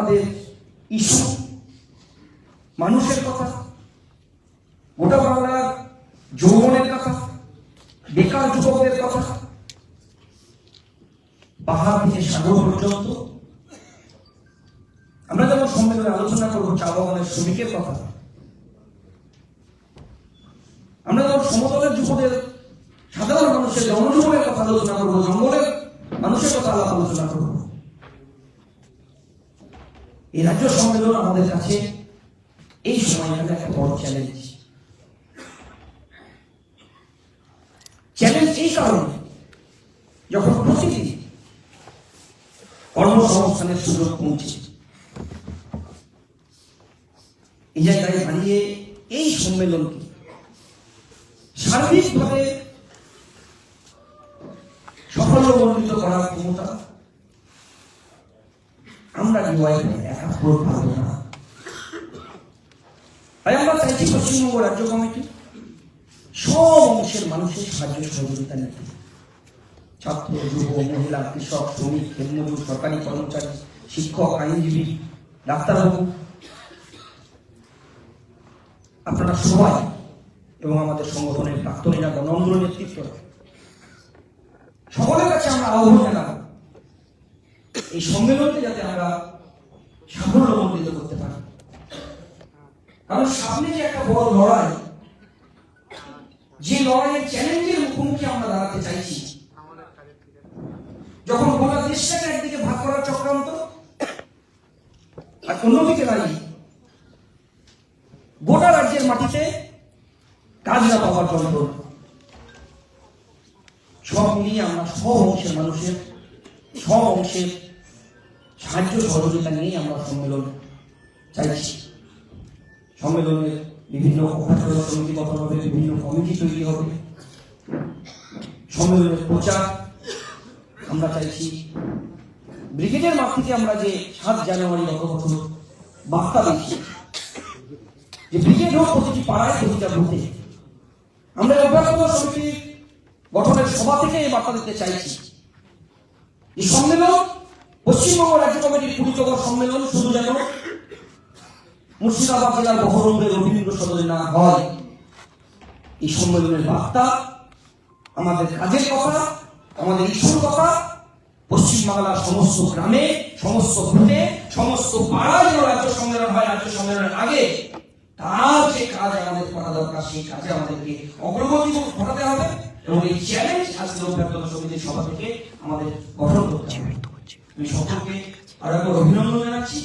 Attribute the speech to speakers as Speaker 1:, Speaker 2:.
Speaker 1: আমাদের ইস্যু, মানুষের কথা, গোটা বাংলার যৌবনের কথা, বেকার যুবকদের কথা, পাহাড় থেকে সাগর পর্যন্ত। আমরা যেমন সম্মেলনে আলোচনা করবো চা বাগানের শ্রমিকের কথা, আমরা যেমন সমতলের যুবদের, সাধারণ মানুষের জনজীবনের কথা আলোচনা করবো, জঙ্গলের মানুষের কথা আলোচনা করবো। এই রাজ্য সম্মেলন আমাদের কাছে এই সময়কালে একটা বড় চ্যালেঞ্জ। চ্যালেঞ্জ এই কারণে, যখন প্রতিদিন কর্মসংস্থানের সুযোগ পৌঁছে, এই জায়গায় দাঁড়িয়ে এই সম্মেলনকে সার্বিকভাবে সাফল্যমণ্ডিত করার ক্ষমতা আমরা একা করতে পারবো না। তাই আমরা চাইছি পশ্চিমবঙ্গ রাজ্য কমিটি সব অংশের মানুষের সাহায্য সহযোগিতা নিতে। ছাত্র, যুব, মহিলা, কৃষক, শ্রমিক, খেতমজুর, সরকারি কর্মচারী, শিক্ষক, আইনজীবী, ডাক্তারবাবু, আপনারা সবাই এবং আমাদের সংগঠনের প্রাক্তনীরা, গণ আন্দোলন নেতৃত্ব, সকলের কাছে আমরা আহ্বান জানাবো এই সম্মেলনকে যাতে আমরা সাফল্যমণ্ডিত করতে পারি। কারণ সামনে যে একটা বড় লড়াই, যে লড়াইয়ের চ্যালেঞ্জের মুখোমুখি আমরা দাঁড়াতে চাইছি, যখন গোটা দেশটাকে একদিকে ভাগ করার চক্রান্ত, আর অন্যদিকে দাঁড়িয়ে গোটা রাজ্যের মাটিতে কাজ না পাওয়ার যন্ত্রণা, সব মিলিয়ে আমরা সব অংশের মানুষের, সব অংশের সাহায্য সহযোগিতা নিয়ে আমরা সম্মেলন চাইছি। সম্মেলনের বিভিন্ন সমিতি গঠন হবে, বিভিন্ন কমিটি তৈরি হবে। সম্মেলনের প্রচার আমরা চাইছি ব্রিগেডের মাঠ থেকে আমরা যে 7 জানুয়ারি গত বছর বার্তা দিচ্ছি, যে ব্রিগেড হোক প্রতিটি পাড়ায়, প্রতিটা বুথে, আমরা অভ্যর্থনা সমিতি গঠনের সভা থেকে এই বার্তা দিতে চাইছি। এই সম্মেলন পশ্চিমবঙ্গ রাজ্য কমিটির 20তম সম্মেলন শুধু যেন মুর্শিদাবাদ জেলার বহরমপুরের রবীন্দ্র সদনে না হয়। এই সম্মেলনের বার্তা আমাদের কাজের কথা, আমাদের ইস্যুর কথা পশ্চিমবাংলার সমস্ত গ্রামে, সমস্ত বুথে, সমস্ত পাড়ায় যেন রাজ্য সম্মেলন হয়। রাজ্য সম্মেলনের আগে তার যে কাজ আমাদের করা দরকার, সেই কাজে আমাদেরকে অগ্রগতি ঘটাতে হবে এবং এই চ্যালেঞ্জ আজকে অভ্যর্থনা সমিতির সভা থেকে আমাদের গঠন করতে হবে। আমি সকলকে আরো একবার অভিনন্দন জানাচ্ছি।